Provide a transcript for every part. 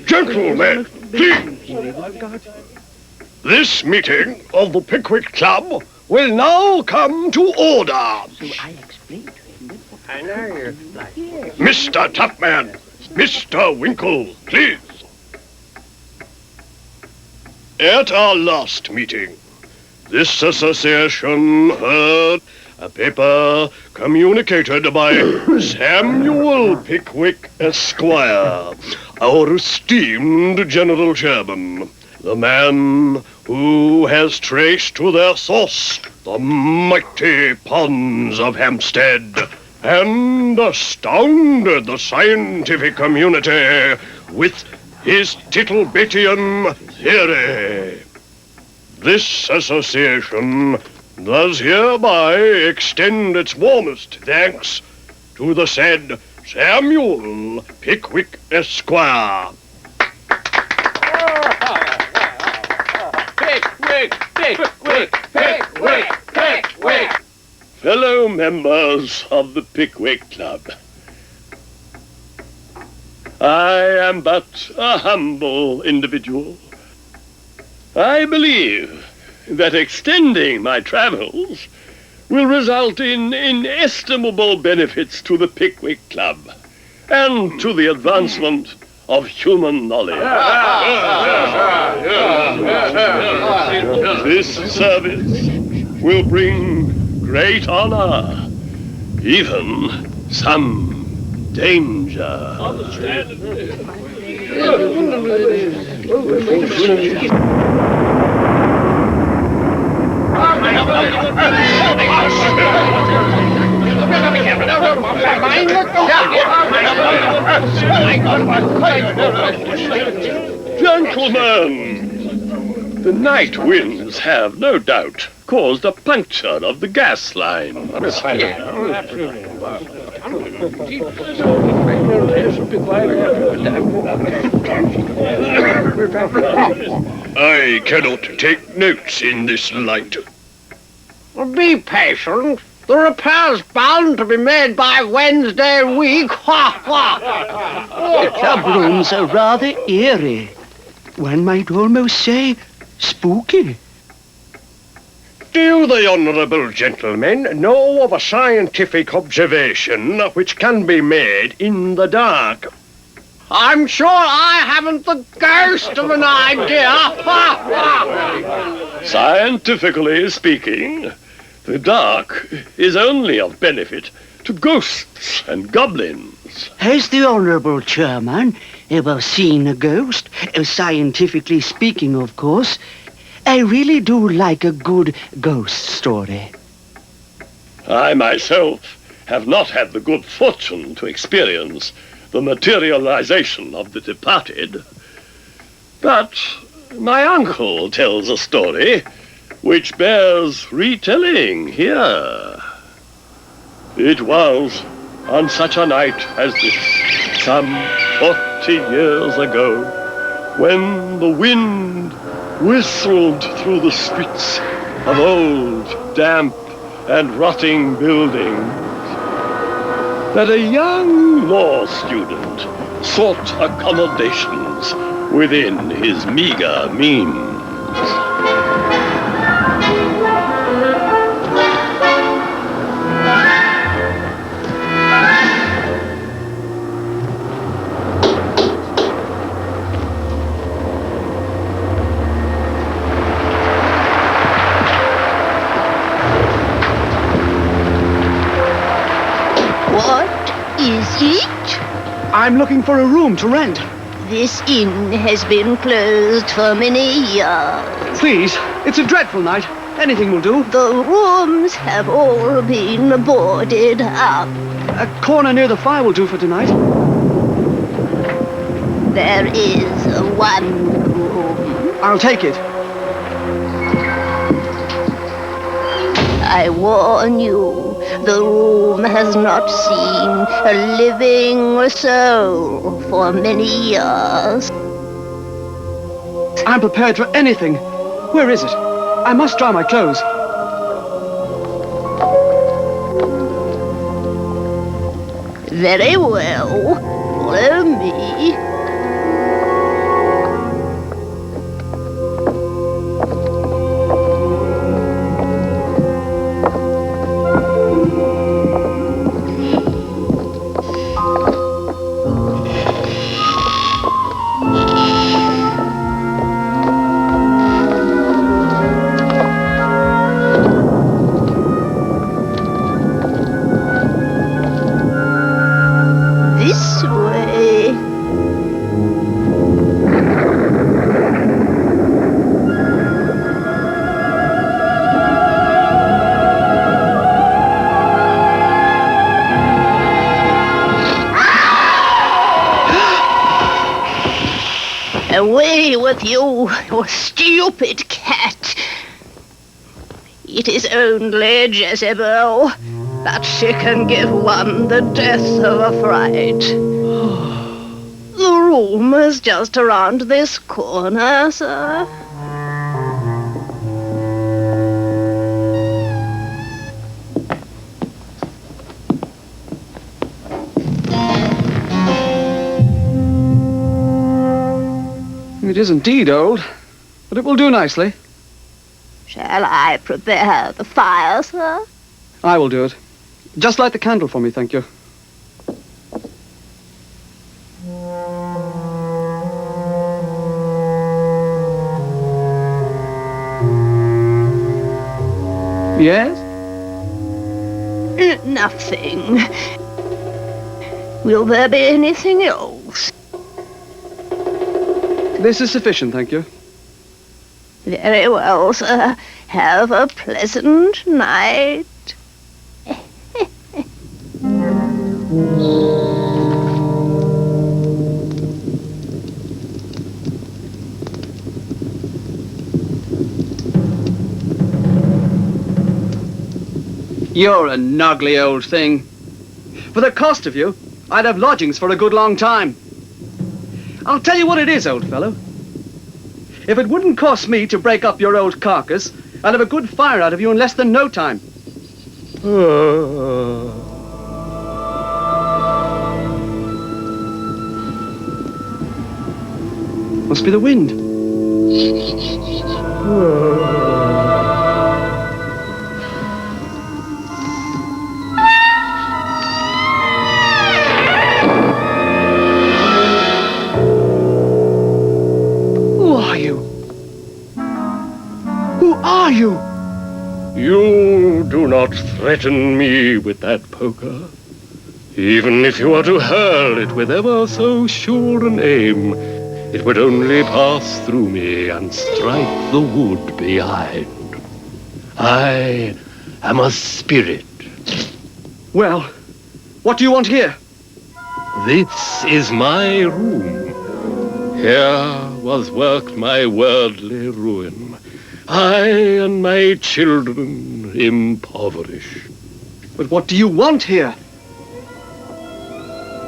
Gentlemen, please. This meeting of the Pickwick Club will now come to order. So I explained to him. I know you're like... Mr. Tupman, Mr. Winkle, please. At our last meeting, this association heard a paper communicated by Samuel Pickwick, Esquire, our esteemed General Chairman, the man who has traced to their source the mighty ponds of Hampstead and astounded the scientific community with his Tittlebatian theory. This association does hereby extend its warmest thanks to the said Samuel Pickwick, Esquire. Pickwick, Pickwick, Pickwick, Pickwick. Fellow members of the Pickwick Club, I am but a humble individual. I believe that extending my travels will result in inestimable benefits to the Pickwick Club and to the advancement of human knowledge. This service will bring great honor, even some danger. Gentlemen, the night winds have no doubt caused a puncture of the gas line. I cannot take notes in this light. Be patient. The repair's bound to be made by Wednesday week. The club rooms are rather eerie. One might almost say spooky. Do the honourable gentlemen know of a scientific observation which can be made in the dark? I'm sure I haven't the ghost of an idea. Scientifically speaking, the dark is only of benefit to ghosts and goblins. Has the Honourable Chairman ever seen a ghost? Scientifically speaking, of course. I really do like a good ghost story. I myself have not had the good fortune to experience the materialization of the departed. But my uncle tells a story which bears retelling here. It was on such a night as this, some 40 years ago, when the wind whistled through the streets of old, damp, and rotting buildings, that a young law student sought accommodations within his meager means. is it? I'm looking for a room to rent. This inn has been closed for many years. Please, it's a dreadful night. Anything will do. The rooms have all been boarded up. A corner near the fire will do for tonight. There is one room. I'll take it. I warn you, the room has not seen a living soul for many years. I'm prepared for anything. Where is it? I must dry my clothes. Very well. Follow me. This way. Away with you stupid cat. It is only Jezebel, but she can give one the death of a fright. The room is just around this corner, sir. It is indeed old, but it will do nicely. Shall I prepare the fire, sir? I will do it. Just light the candle for me, thank you. Yes? Nothing. Will there be anything else? This is sufficient, thank you. Very well, sir. Have a pleasant night. You're a nuggly old thing. For the cost of you, I'd have lodgings for a good long time. I'll tell you what it is, old fellow. If it wouldn't cost me to break up your old carcass, I'd have a good fire out of you in less than no time. Must be the wind. Who are you? Who are you? You do not threaten me with that poker. Even if you were to hurl it with ever so sure an aim, it would only pass through me and strike the wood behind. I am a spirit. Well, what do you want here? This is my room. Here was worked my worldly ruin. I and my children impoverished. But what do you want here?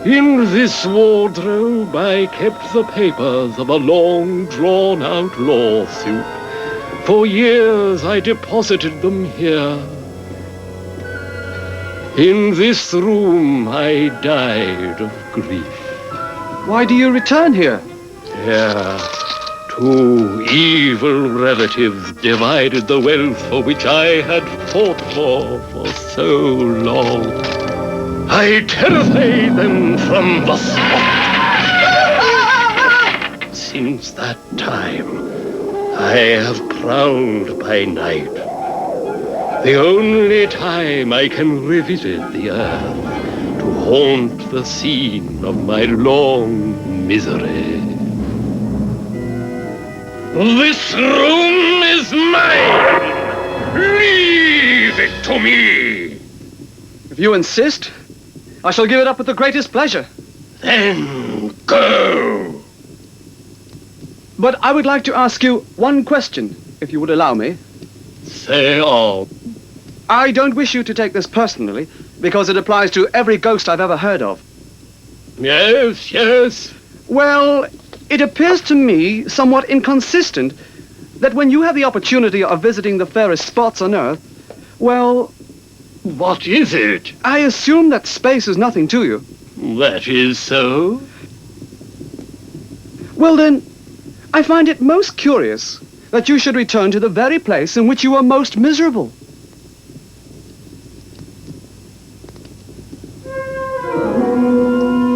In this wardrobe I kept the papers of a long drawn-out lawsuit. For years I deposited them here. In this room I died of grief. Why do you return here? Here, two evil relatives divided the wealth for which I had fought for so long. I terrified them from the spot. Since that time, I have prowled by night. The only time I can revisit the earth to haunt the scene of my long misery. This room is mine! Leave it to me! If you insist, I shall give it up with the greatest pleasure. Then go! But I would like to ask you one question, if you would allow me. Say on. I don't wish you to take this personally, because it applies to every ghost I've ever heard of. Yes, yes. Well, it appears to me somewhat inconsistent that when you have the opportunity of visiting the fairest spots on Earth, well... What is it? I assume that space is nothing to you. That is so. Well then, I find it most curious that you should return to the very place in which you were most miserable.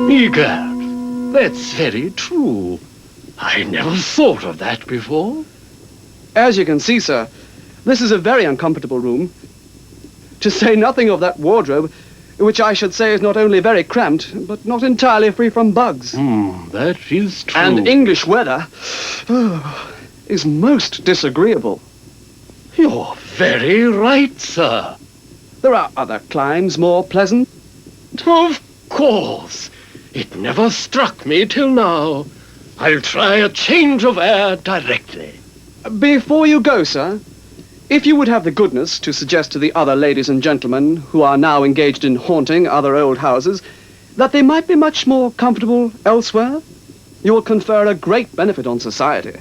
Egad, that's very true. I never thought of that before. As you can see, sir, this is a very uncomfortable room. To say nothing of that wardrobe, which I should say is not only very cramped, but not entirely free from bugs. That is true. And English weather is most disagreeable. You're very right, sir. There are other climes more pleasant. Of course. It never struck me till now. I'll try a change of air directly. Before you go, sir, if you would have the goodness to suggest to the other ladies and gentlemen who are now engaged in haunting other old houses that they might be much more comfortable elsewhere, you will confer a great benefit on society.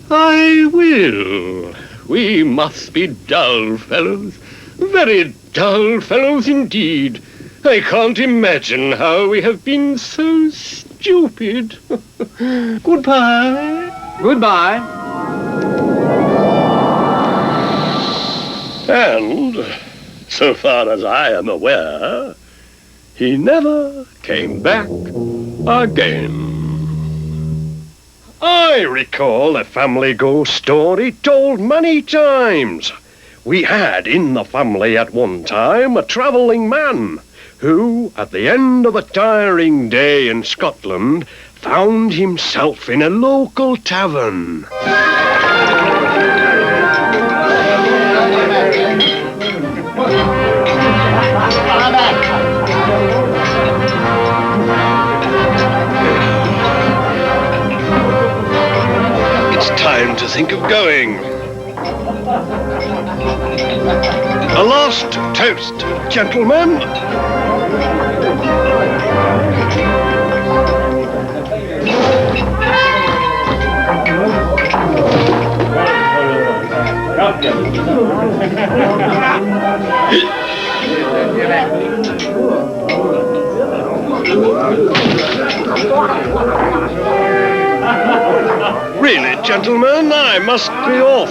I will. We must be dull fellows. Very dull fellows indeed. I can't imagine how we have been so stupid. Goodbye. Goodbye. And, so far as I am aware, he never came back again. I recall a family ghost story told many times. We had in the family at one time a travelling man who, at the end of a tiring day in Scotland, found himself in a local tavern. It's time to think of going. A last toast, gentlemen. Really, gentlemen, I must be off.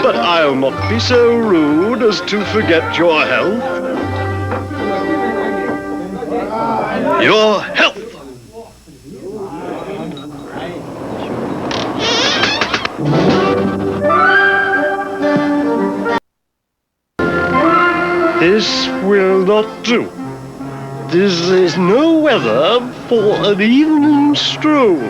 But I'll not be so rude as to forget your health. Your health! This will not do. This is no weather for an evening stroll.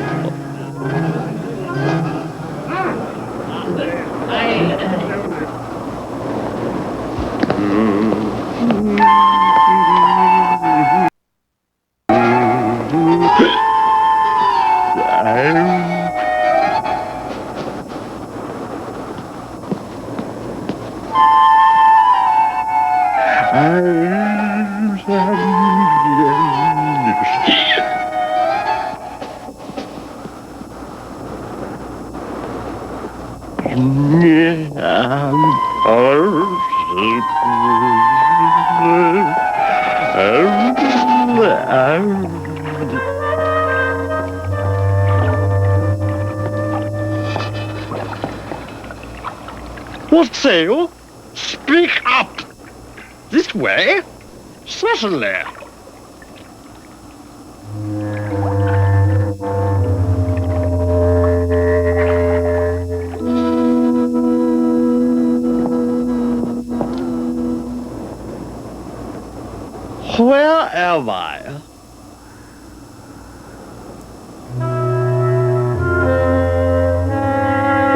What say you? Speak up! This way? Certainly. Where am I?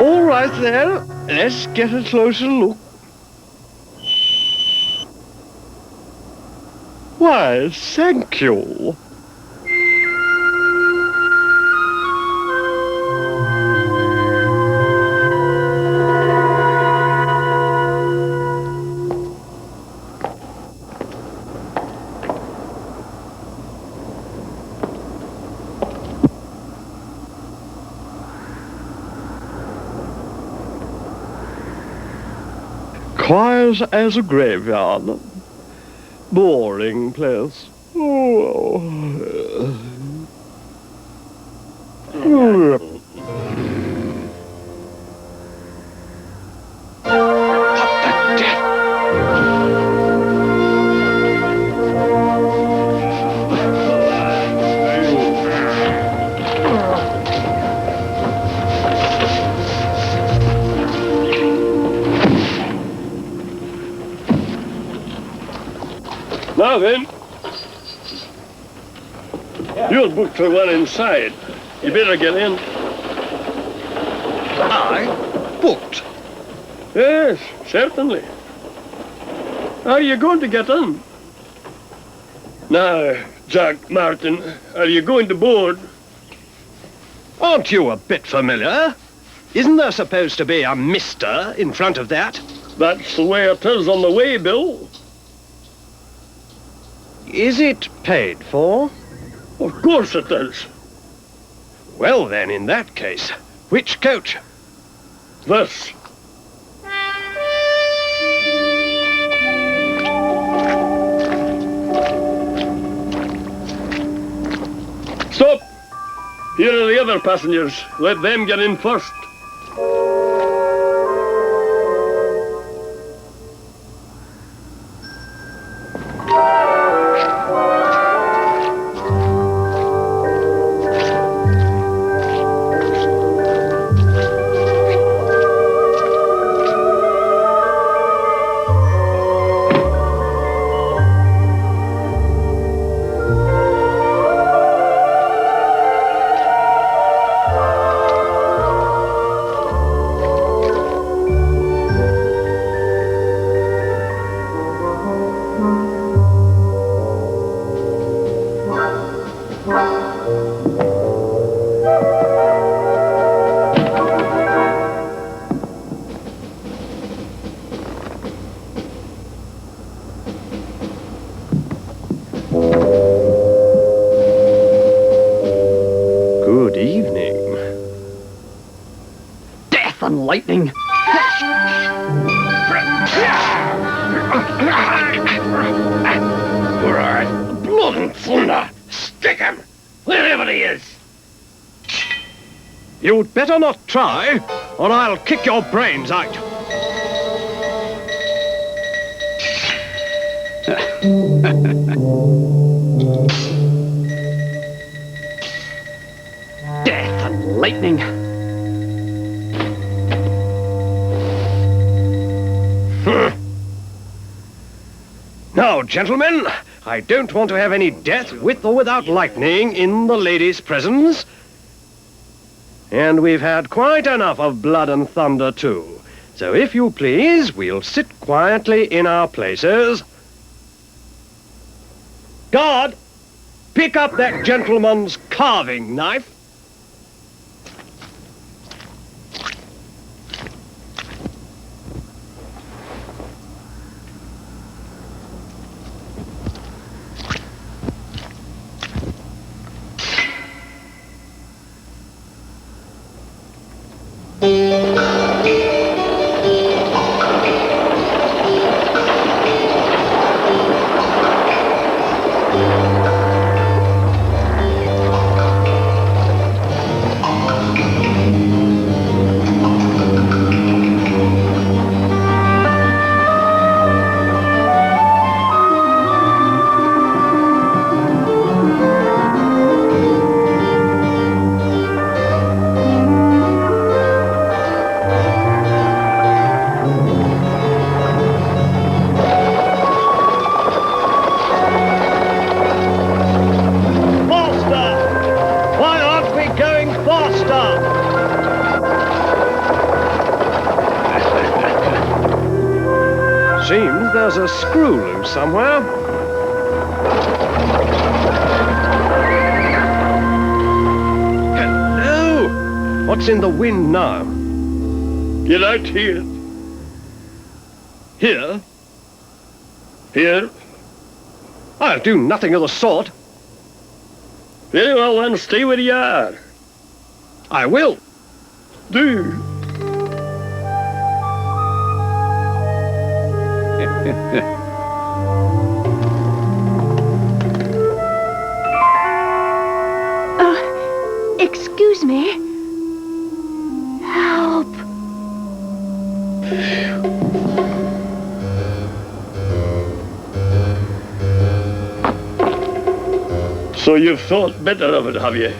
All right then, let's get a closer look. Why, thank you. Quiet as a graveyard. Boring place. Oh. Now then, you're booked for one inside. You better get in. I? Booked? Yes, certainly. Are you going to get in? Now, Jack Martin, are you going to board? Aren't you a bit familiar? Isn't there supposed to be a Mr. in front of that? That's the way it is on the way bill. Is it paid for? Of course it is. Well then, in that case, which coach? This. Stop! Here are the other passengers. Let them get in first. Good evening. Death and lightning. Blood and thunder! Stick him! Wherever he is! You'd better not try, or I'll kick your brains out. Death and lightning. Now, gentlemen, I don't want to have any death with or without lightning in the lady's presence. And we've had quite enough of blood and thunder, too. So if you please, we'll sit quietly in our places. Guard, pick up that gentleman's carving knife. a screw loose somewhere. Hello! What's in the wind now? Get out here. Here? Here. I'll do nothing of the sort. Very well, then, stay where you are. I will. Do. Excuse me. Help. So you've thought better of it, have you?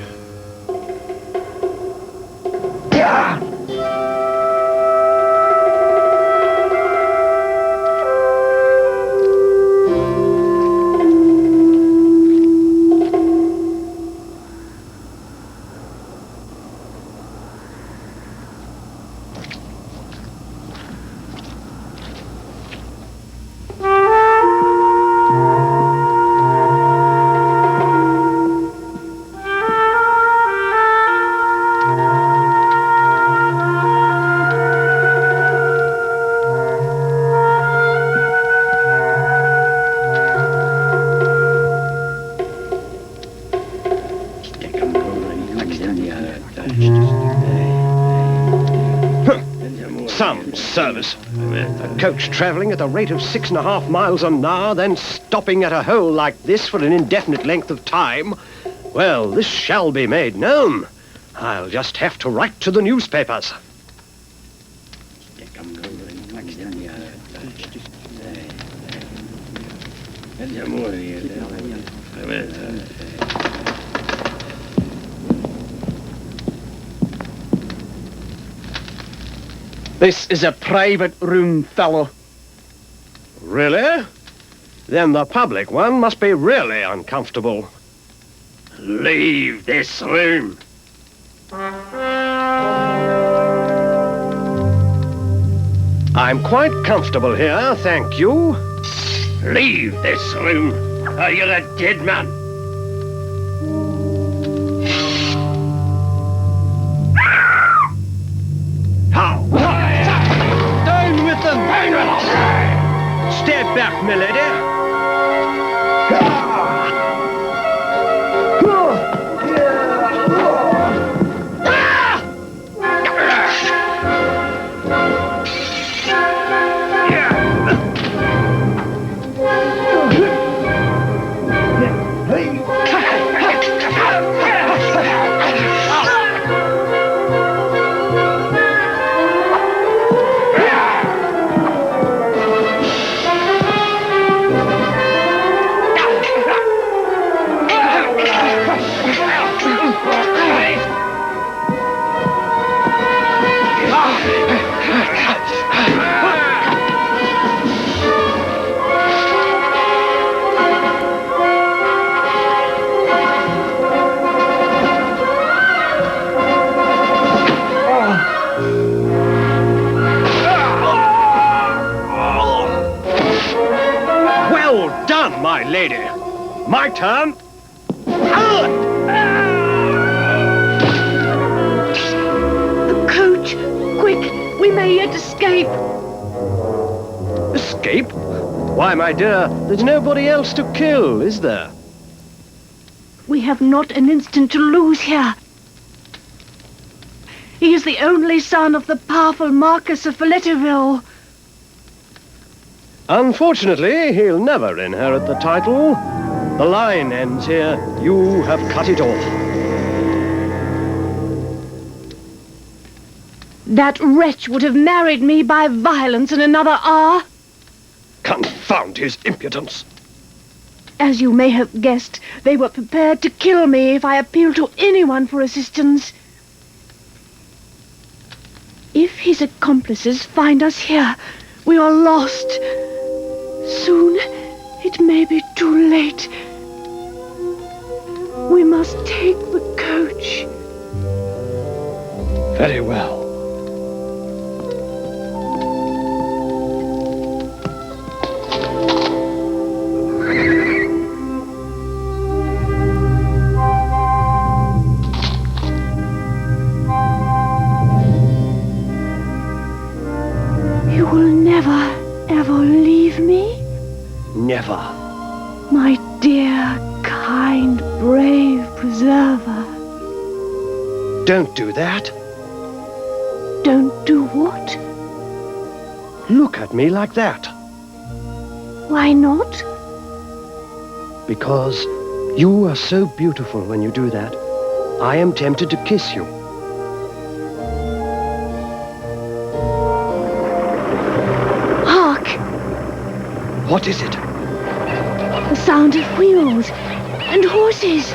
Some service. A coach travelling at the rate of 6.5 miles an hour, then stopping at a hole like this for an indefinite length of time. Well, this shall be made known. I'll just have to write to the newspapers. This is a private room, fellow. Really? Then the public one must be really uncomfortable. Leave this room. I'm quite comfortable here, thank you. Leave this room, or you're a dead man. How? Down with them! Down with them! Step back, milady. Well done, my lady. My turn. The coach! Quick! We may yet escape! Escape? Why, my dear, there's nobody else to kill, is there? We have not an instant to lose here. He is the only son of the powerful Marquis of Follettiville. Unfortunately, he'll never inherit the title. The line ends here. You have cut it off. That wretch would have married me by violence in another hour. Confound his impudence. As you may have guessed, they were prepared to kill me if I appealed to anyone for assistance. If his accomplices find us here, we are lost. Soon, it may be too late. We must take the coach. Very well. My dear, kind, brave preserver. Don't do that. Don't do what? Look at me like that. Why not? Because you are so beautiful when you do that. I am tempted to kiss you. Hark! What is it? The sound of wheels and horses.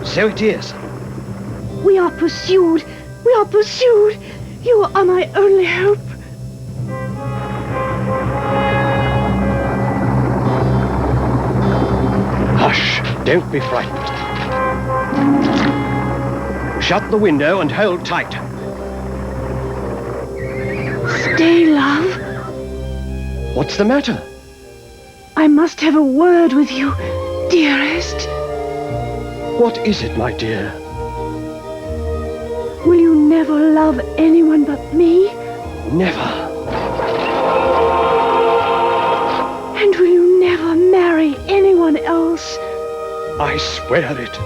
So it is. We are pursued. We are pursued. You are my only hope. Hush, don't be frightened. Shut the window and hold tight. Stay, love. What's the matter? I must have a word with you, dearest. What is it, my dear? Will you never love anyone but me? Never. And will you never marry anyone else? I swear it.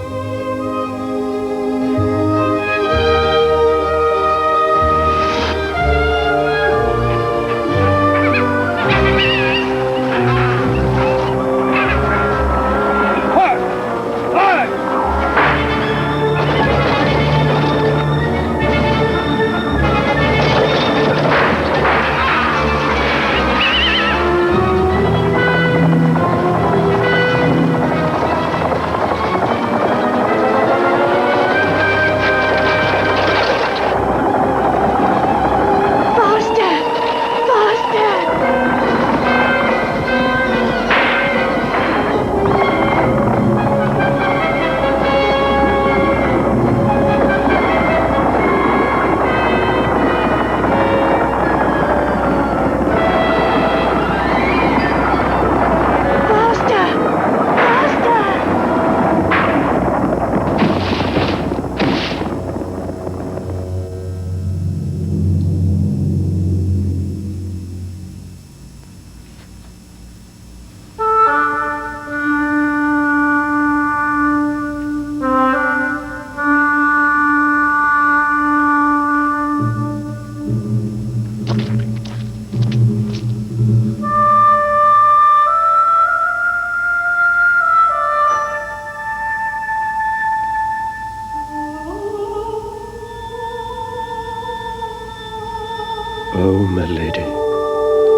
Oh, my lady.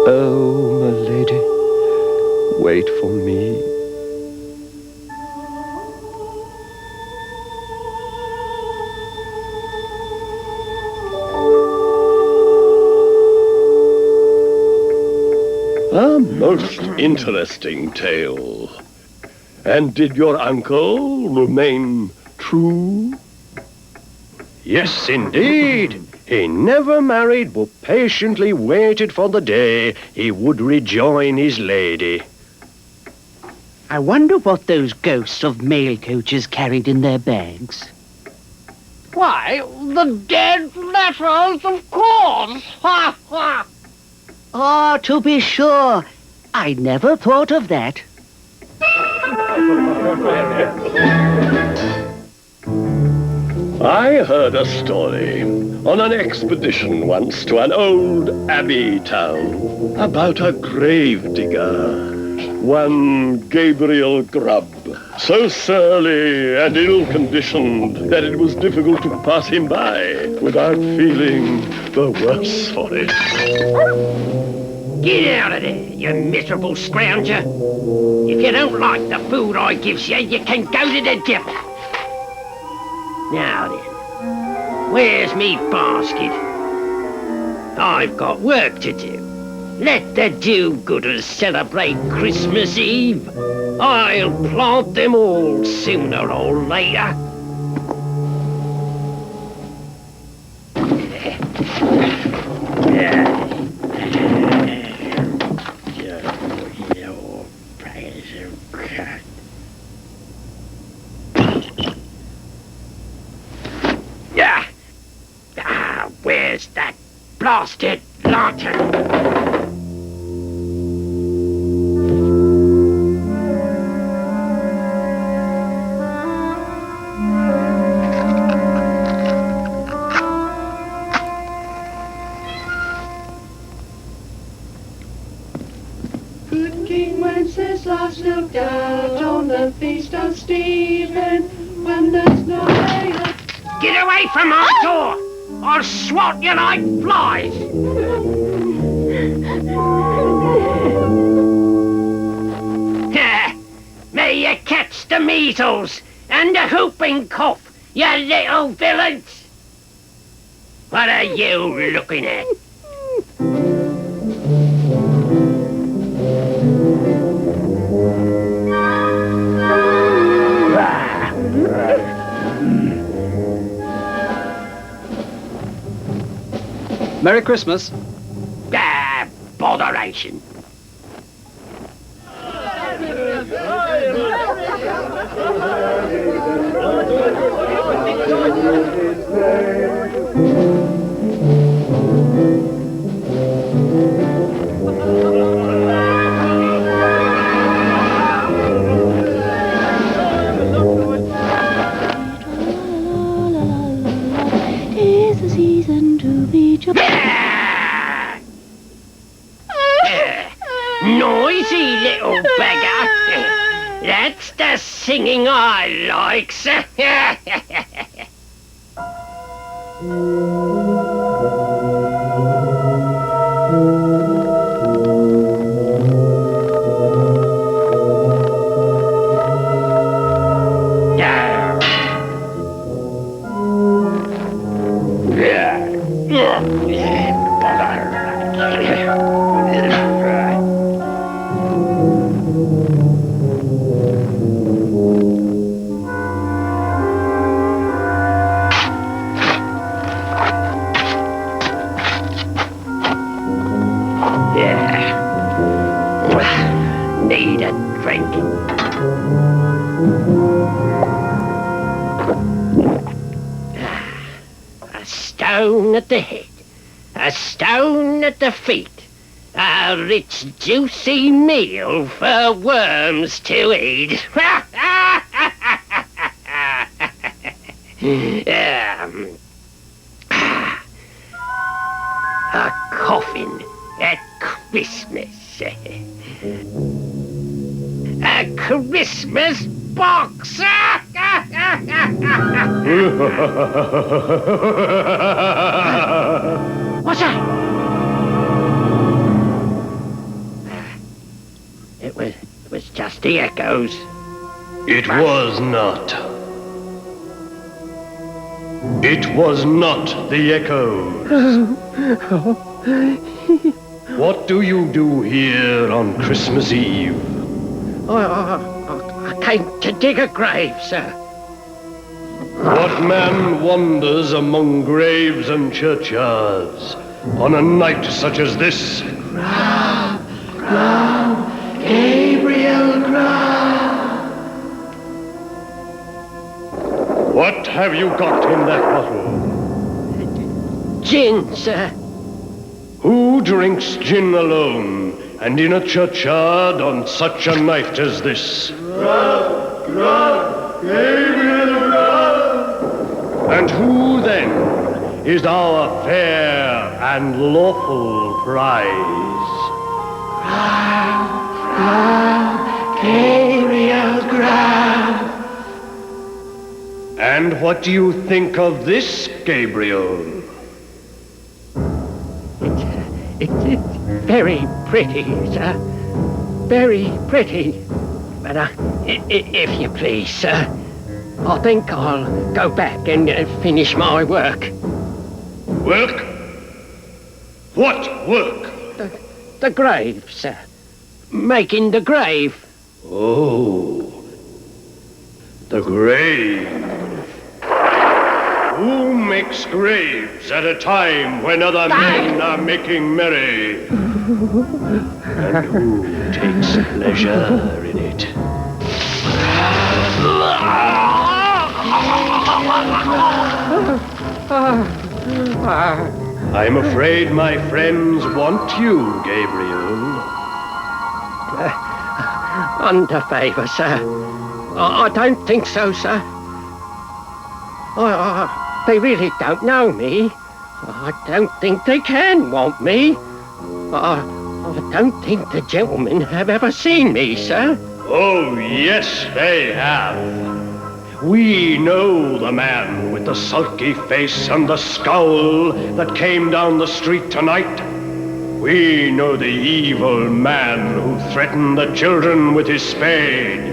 Oh, my lady. Wait for me. A most interesting tale. And did your uncle remain true? Yes, indeed. He never married, but patiently waited for the day he would rejoin his lady. I wonder what those ghosts of mail coaches carried in their bags. Why, the dead letters, of course. Ha, ha. Oh, to be sure. I never thought of that. I heard a story on an expedition once to an old abbey town about a grave digger, one Gabriel Grubb, so surly and ill-conditioned that it was difficult to pass him by without feeling the worse for it. Get out of there, you miserable scrounger. If you don't like the food I gives you, you can go to the devil. Now then, where's me basket? I've got work to do. Let the do-gooders celebrate Christmas Eve. I'll plant them all sooner or later. Where's that blasted lantern? the feast of Stephen, when there's no way of... Get away from my door! I'll swat you like flies! May you catch the measles and the whooping cough, you little villains! What are you looking at? Merry Christmas. Ah, botheration. Tis the season to be joyful. Noisy little beggar. That's the singing I like, sir. Need a drink. A stone at the head, a stone at the feet, a rich juicy meal for worms to eat. A coffin at Christmas. A Christmas box! What's that? It was just the echoes. It was not. It was not the echoes. What do you do here on Christmas Eve? I came to dig a grave, sir. What man wanders among graves and churchyards on a night such as this? Gabriel Grab. What have you got in that bottle? Gin, sir. Who drinks gin alone and in a churchyard on such a night as this? Gabriel Grab. And who then is our fair and lawful prize? Gabriel Grab. And what do you think of this, Gabriel? It's very pretty, sir. Very pretty. But if you please, sir, I think I'll go back and finish my work. Work? What work? The grave, sir. Making the grave. Oh, the grave. Who makes graves at a time when other men are making merry? And who takes pleasure in it? I'm afraid my friends want you, Gabriel. Under favour, sir. I don't think so, sir. They really don't know me. I don't think they can want me. I don't think the gentlemen have ever seen me, sir. Oh, yes, they have. We know the man with the sulky face and the scowl that came down the street tonight. We know the evil man who threatened the children with his spade.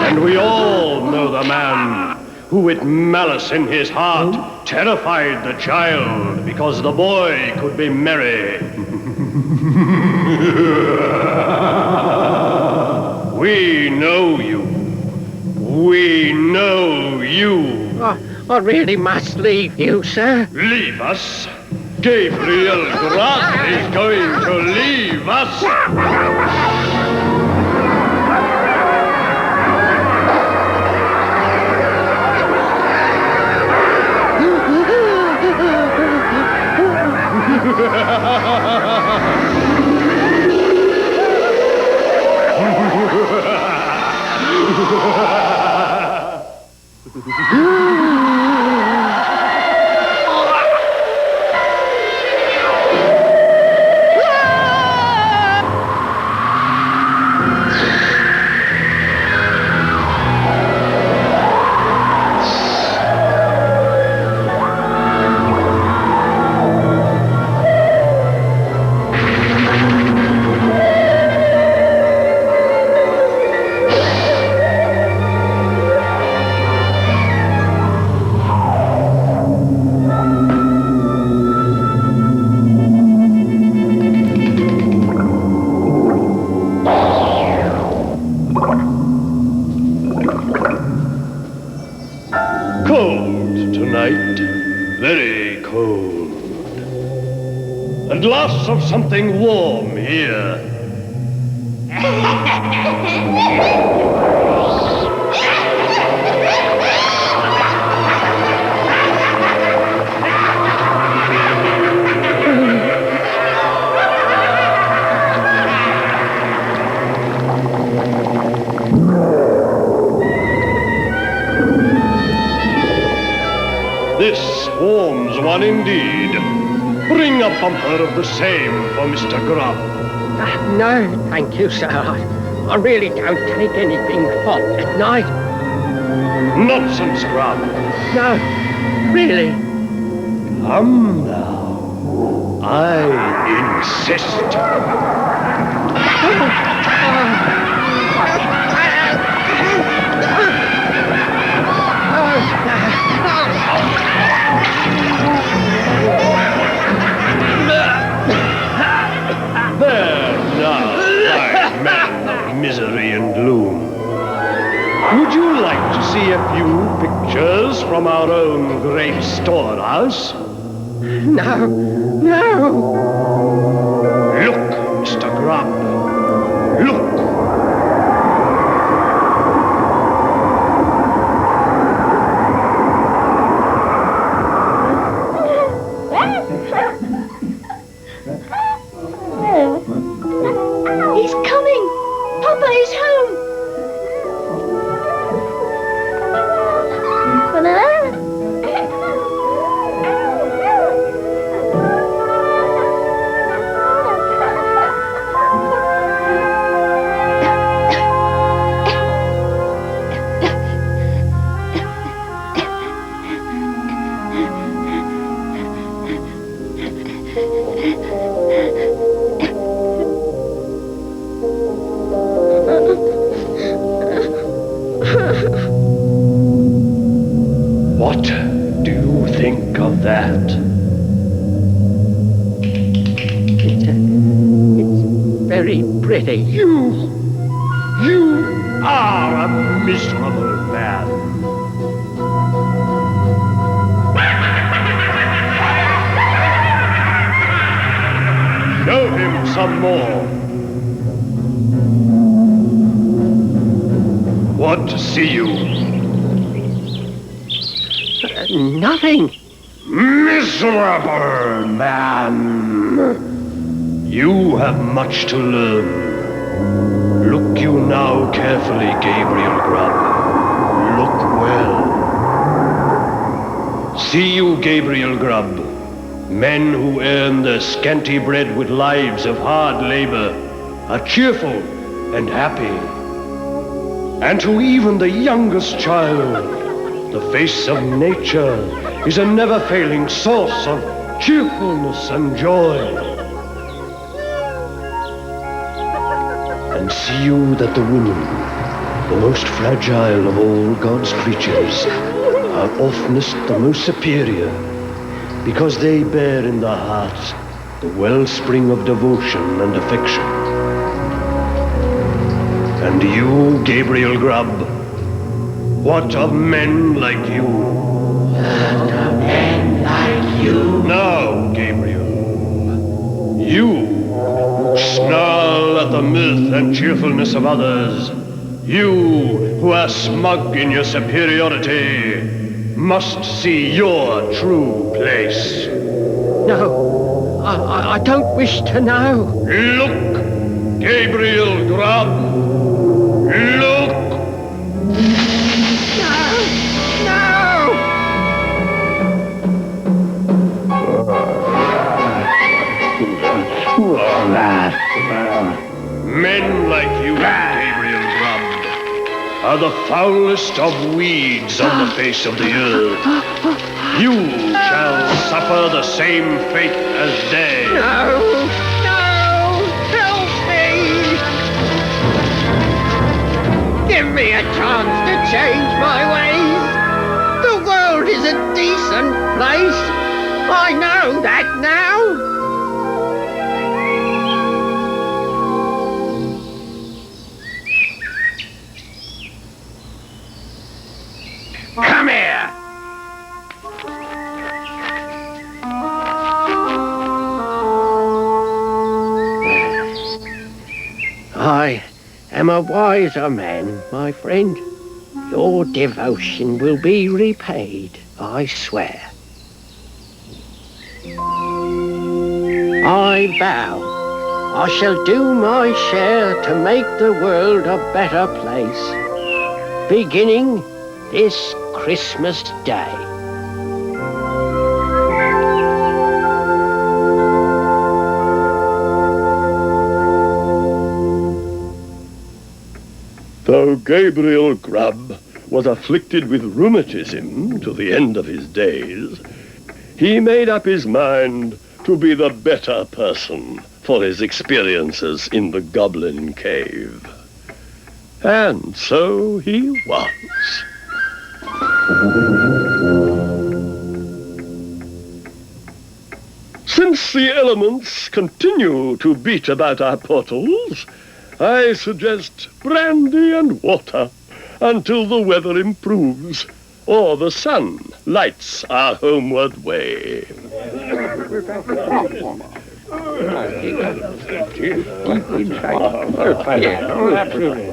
And we all know the man who with malice in his heart terrified the child because the boy could be merry. We know you. We know you. I really must leave you, sir. Leave us? Gabriel Grubb is going to leave us. Cold tonight, very cold. And lots of something warm here. This warms one indeed. Bring a bumper of the same for Mr. Grubb. No, thank you, sir. I really don't take anything hot at night. Nonsense, Grubb. No, really. Come now. I insist. There now, fine man of misery and gloom. Would you like to see a few pictures from our own great storehouse? No, no. Look, Mr. Grubb. Look. He's coming. Papa is home. What do you think of that? It's very pretty. You are a miserable man. Show him some more. What see you? Nothing. Miserable man! You have much to learn. Look you now carefully, Gabriel Grubb. Look well. See you, Gabriel Grubb. Men who earn their scanty bread with lives of hard labor are cheerful and happy. And to even the youngest child, the face of nature is a never-failing source of cheerfulness and joy. And see you that the women, the most fragile of all God's creatures, are oftenest the most superior, because they bear in their hearts the wellspring of devotion and affection. And you, Gabriel Grubb, what of men like you? What of men like you? Now, Gabriel, you who snarl at the mirth and cheerfulness of others, you who are smug in your superiority, must see your true place. No, I don't wish to know. Look, Gabriel Grubb. Look! Men like you, Gabriel Grubb, are the foulest of weeds on the face of the earth. You shall suffer the same fate as they. No, help me! Give me a chance to change my ways. The world is a decent place. I know that now. Come here! I am a wiser man, my friend. Your devotion will be repaid, I swear. I vow I shall do my share to make the world a better place, beginning this Christmas Day. Though Gabriel Grubb was afflicted with rheumatism to the end of his days, he made up his mind to be the better person for his experiences in the Goblin Cave. And so he was. Since the elements continue to beat about our portals, I suggest brandy and water until the weather improves or the sun lights our homeward way. Absolutely.